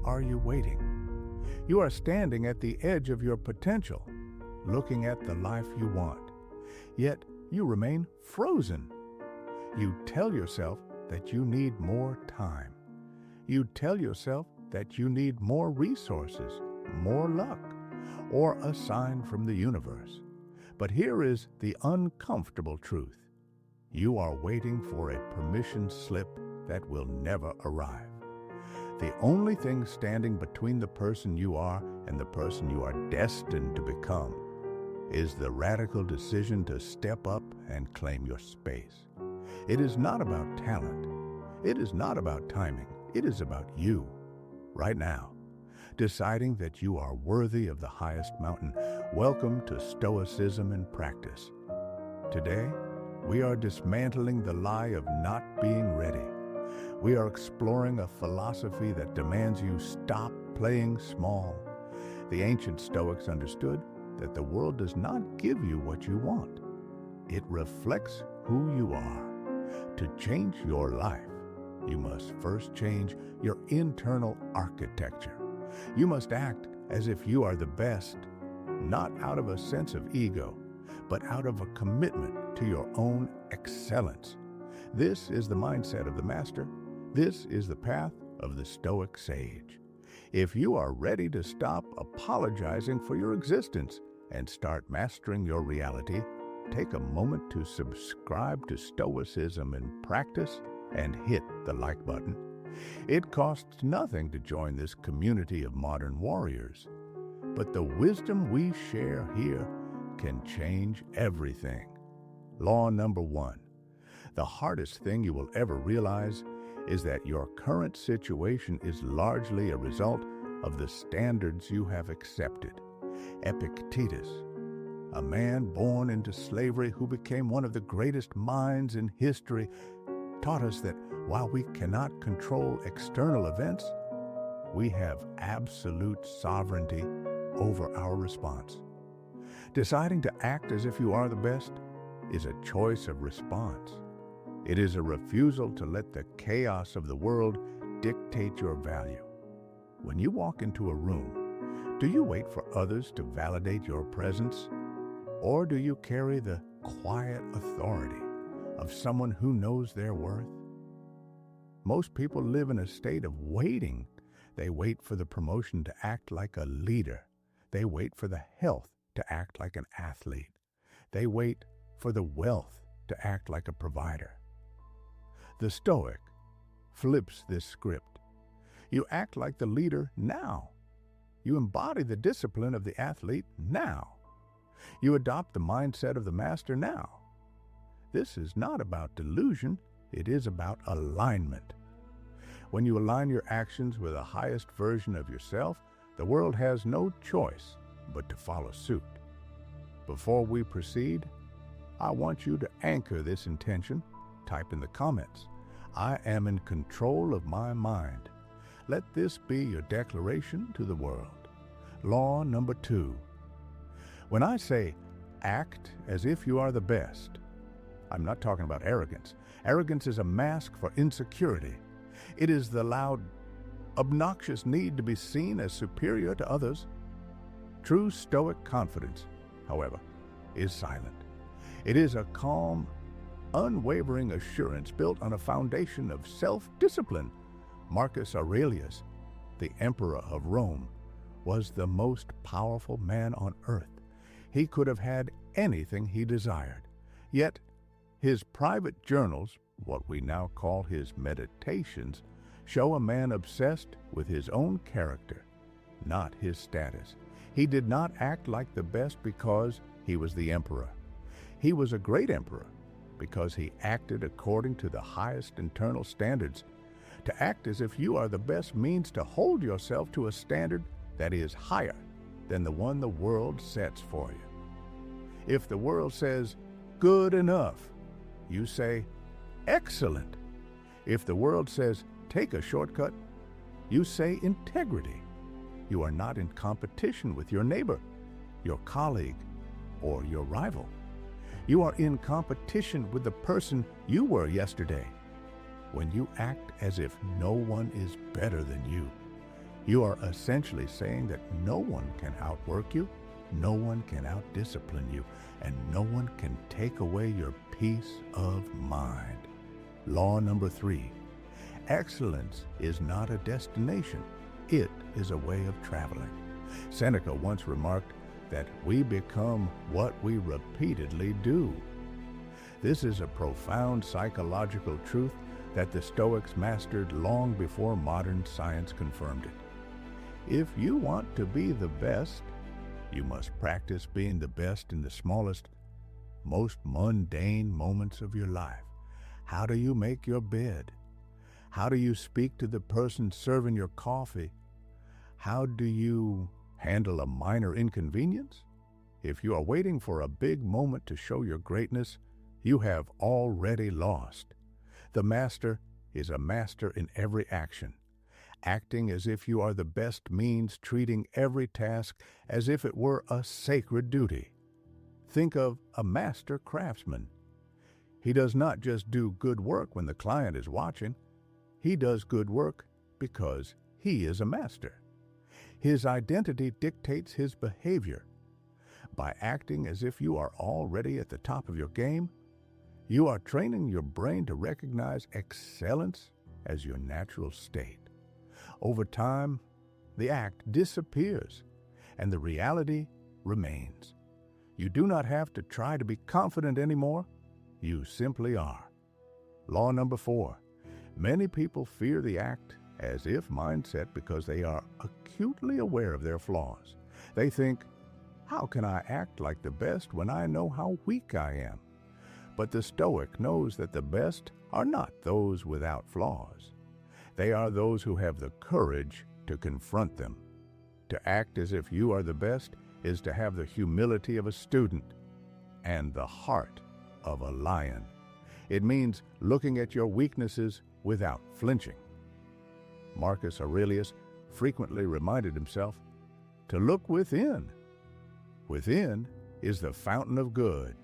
are you waiting? You are standing at the edge of your potential, looking at the life you want, yet you remain frozen. You tell yourself that you need more time. You tell yourself that you need more resources, more luck, or a sign from the universe. But here is the uncomfortable truth. You are waiting for a permission slip that will never arrive. The only thing standing between the person you are and the person you are destined to become is the radical decision to step up and claim your space. It is not about talent. It is not about timing. It is about you, right now, deciding that you are worthy of the highest mountain. Welcome to Stoicism in practice. Today, we are dismantling the lie of not being ready. We are exploring a philosophy that demands you stop playing small. The ancient Stoics understood that the world does not give you what you want. It reflects who you are. To change your life, you must first change your internal architecture. You must act as if you are the best, not out of a sense of ego, but out of a commitment to your own excellence. This is the mindset of the master. This is the path of the Stoic sage. If you are ready to stop apologizing for your existence and start mastering your reality, take a moment to subscribe to Stoicism in practice and hit the like button. It costs nothing to join this community of modern warriors, but the wisdom we share here can change everything. Law number 1. The hardest thing you will ever realize is that your current situation is largely a result of the standards you have accepted. Epictetus, a man born into slavery who became one of the greatest minds in history, taught us that while we cannot control external events, we have absolute sovereignty over our response. Deciding to act as if you are the best is a choice of response. It is a refusal to let the chaos of the world dictate your value. When you walk into a room, do you wait for others to validate your presence? Or do you carry the quiet authority of someone who knows their worth? Most people live in a state of waiting. They wait for the promotion to act like a leader. They wait for the health to act like an athlete. They wait for the wealth to act like a provider. The Stoic flips this script. You act like the leader now. You embody the discipline of the athlete now. You adopt the mindset of the master now. This is not about delusion, it is about alignment. When you align your actions with the highest version of yourself, the world has no choice but to follow suit. Before we proceed, I want you to anchor this intention. Type in the comments, I am in control of my mind. Let this be your declaration to the world. Law number 2. When I say act as if you are the best, I'm not talking about arrogance. Arrogance is a mask for insecurity. It is the loud, obnoxious need to be seen as superior to others. True Stoic confidence, however, is silent. It is a calm, unwavering assurance built on a foundation of self-discipline. Marcus Aurelius, the emperor of Rome, was the most powerful man on earth. He could have had anything he desired. Yet, his private journals, what we now call his meditations, show a man obsessed with his own character, not his status. He did not act like the best because he was the emperor. He was a great emperor because he acted according to the highest internal standards. To act as if you are the best means to hold yourself to a standard that is higher than the one the world sets for you. If the world says, good enough, you say, excellent. If the world says, take a shortcut, you say integrity. You are not in competition with your neighbor, your colleague, or your rival. You are in competition with the person you were yesterday. When you act as if no one is better than you, You are essentially saying that no one can outwork you, no one can outdiscipline you, and no one can take away your peace of mind. Law number 3. Excellence is not a destination. It is a way of traveling. Seneca once remarked that we become what we repeatedly do. This is a profound psychological truth that the Stoics mastered long before modern science confirmed it. If you want to be the best, you must practice being the best in the smallest, most mundane moments of your life. How do you make your bed? How do you speak to the person serving your coffee? How do you handle a minor inconvenience? If you are waiting for a big moment to show your greatness, you have already lost. The master is a master in every action. Acting as if you are the best means treating every task as if it were a sacred duty. Think of a master craftsman. He does not just do good work when the client is watching. He does good work because he is a master. His identity dictates his behavior. By acting as if you are already at the top of your game, you are training your brain to recognize excellence as your natural state. Over time, the act disappears and the reality remains. You do not have to try to be confident anymore. You simply are. Law number 4. Many people fear the act as if mindset because they are acutely aware of their flaws. They think, how can I act like the best when I know how weak I am? But the Stoic knows that the best are not those without flaws. They are those who have the courage to confront them. To act as if you are the best is to have the humility of a student and the heart of a lion. It means looking at your weaknesses without flinching. Marcus Aurelius frequently reminded himself to look within. Within is the fountain of good.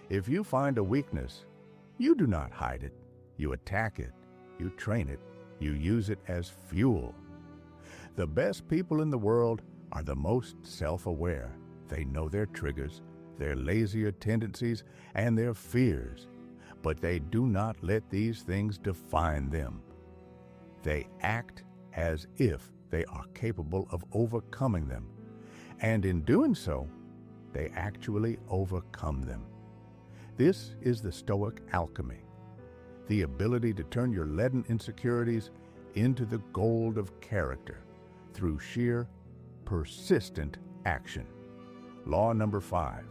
If you find a weakness, you do not hide it. You attack it. You train it. You use it as fuel. The best people in the world are the most self-aware. They know their triggers, their lazier tendencies, and their fears. But they do not let these things define them. They act as if they are capable of overcoming them. And in doing so, they actually overcome them. This is the Stoic alchemy, the ability to turn your leaden insecurities into the gold of character through sheer, persistent action. Law number 5.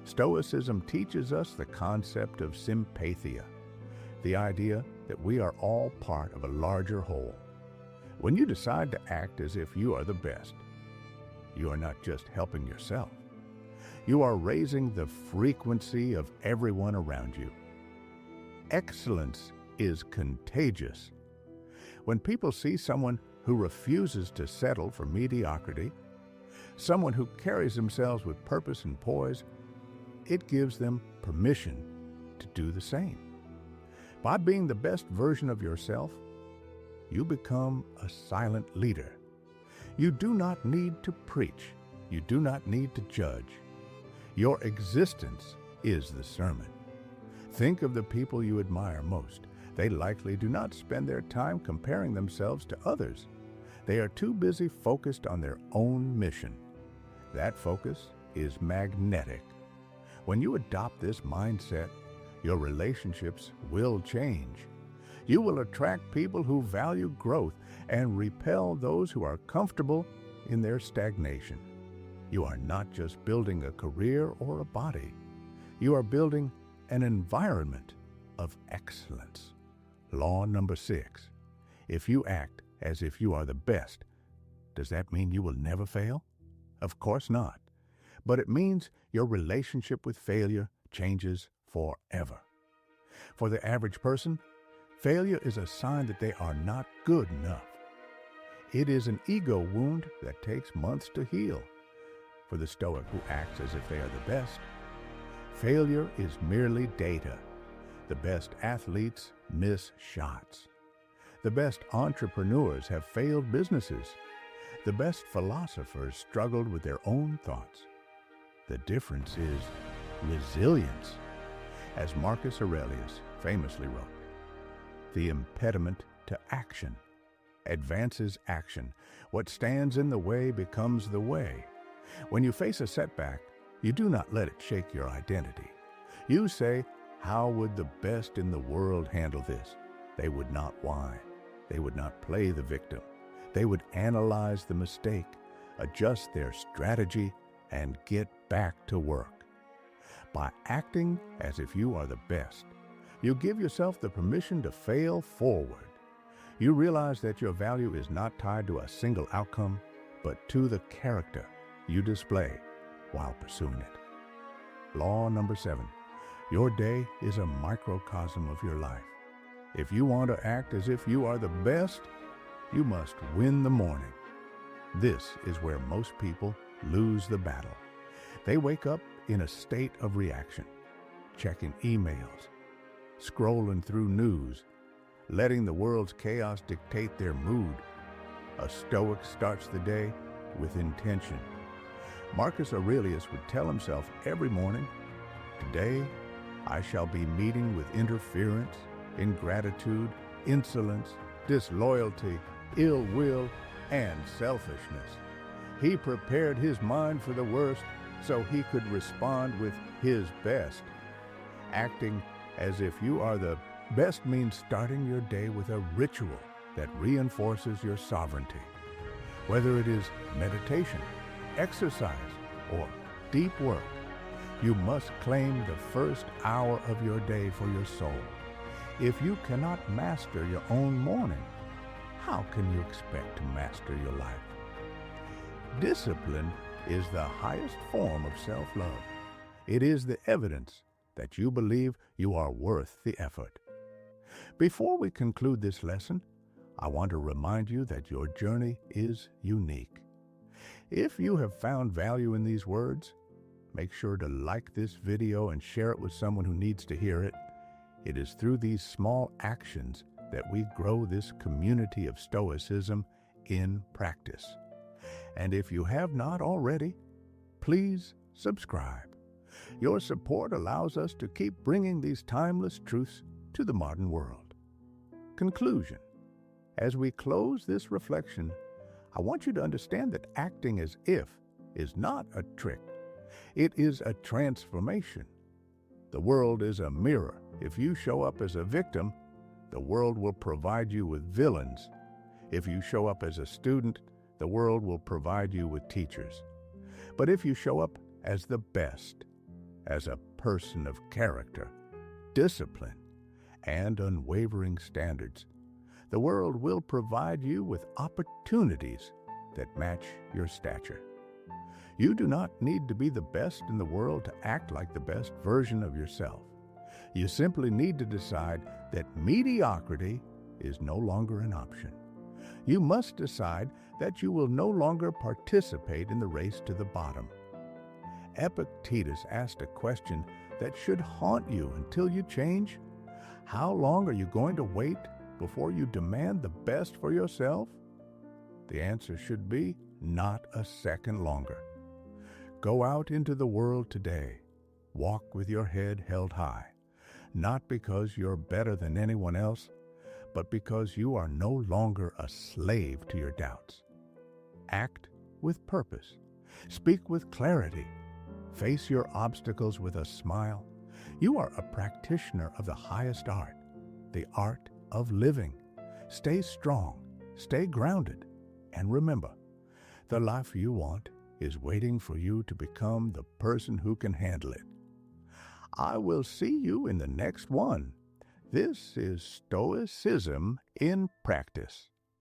Stoicism teaches us the concept of sympathia, the idea that we are all part of a larger whole. When you decide to act as if you are the best, you are not just helping yourself. You are raising the frequency of everyone around you. Excellence is contagious. When people see someone who refuses to settle for mediocrity, someone who carries themselves with purpose and poise, it gives them permission to do the same. By being the best version of yourself, you become a silent leader. You do not need to preach. You do not need to judge. Your existence is the sermon. Think of the people you admire most. They likely do not spend their time comparing themselves to others. They are too busy focused on their own mission. That focus is magnetic. When you adopt this mindset, your relationships will change. You will attract people who value growth and repel those who are comfortable in their stagnation. You are not just building a career or a body. You are building an environment of excellence. Law number 6. If you act as if you are the best, does that mean you will never fail? Of course not. But it means your relationship with failure changes forever. For the average person, failure is a sign that they are not good enough. It is an ego wound that takes months to heal. For the Stoic who acts as if they are the best, failure is merely data. The best athletes miss shots. The best entrepreneurs have failed businesses. The best philosophers struggled with their own thoughts. The difference is resilience. As Marcus Aurelius famously wrote, the impediment to action advances action. What stands in the way becomes the way. When you face a setback, you do not let it shake your identity. You say, how would the best in the world handle this? They would not whine. They would not play the victim. They would analyze the mistake, adjust their strategy, and get back to work. By acting as if you are the best, you give yourself the permission to fail forward. You realize that your value is not tied to a single outcome, but to the character you display while pursuing it. Law number 7. Your day is a microcosm of your life. If you want to act as if you are the best, you must win the morning. This is where most people lose the battle. They wake up in a state of reaction, checking emails, scrolling through news, letting the world's chaos dictate their mood. A Stoic starts the day with intention. Marcus Aurelius would tell himself every morning, today I shall be meeting with interference, ingratitude, insolence, disloyalty, ill will, and selfishness. He prepared his mind for the worst so he could respond with his best. Acting as if you are the best means starting your day with a ritual that reinforces your sovereignty. Whether it is meditation, exercise, or deep work, you must claim the first hour of your day for your soul. If you cannot master your own morning, how can you expect to master your life? Discipline is the highest form of self-love. It is the evidence that you believe you are worth the effort. Before we conclude this lesson, I want to remind you that your journey is unique. If you have found value in these words, make sure to like this video and share it with someone who needs to hear it. It is through these small actions that we grow this community of Stoicism in practice. And if you have not already, please subscribe. Your support allows us to keep bringing these timeless truths to the modern world. Conclusion. As we close this reflection, I want you to understand that acting as if is not a trick. It is a transformation. The world is a mirror. If you show up as a victim, the world will provide you with villains. If you show up as a student, the world will provide you with teachers. But if you show up as the best, as a person of character, discipline, and unwavering standards, the world will provide you with opportunities that match your stature. You do not need to be the best in the world to act like the best version of yourself. You simply need to decide that mediocrity is no longer an option. You must decide that you will no longer participate in the race to the bottom. Epictetus asked a question that should haunt you until you change. How long are you going to wait before you demand the best for yourself? The answer should be not a second longer. Go out into the world today. Walk with your head held high, not because you're better than anyone else, but because you are no longer a slave to your doubts. Act with purpose. Speak with clarity. Face your obstacles with a smile. You are a practitioner of the highest art, the art of living. Stay strong, stay grounded, and remember, the life you want is waiting for you to become the person who can handle it. I will see you in the next one. This is Stoicism in practice.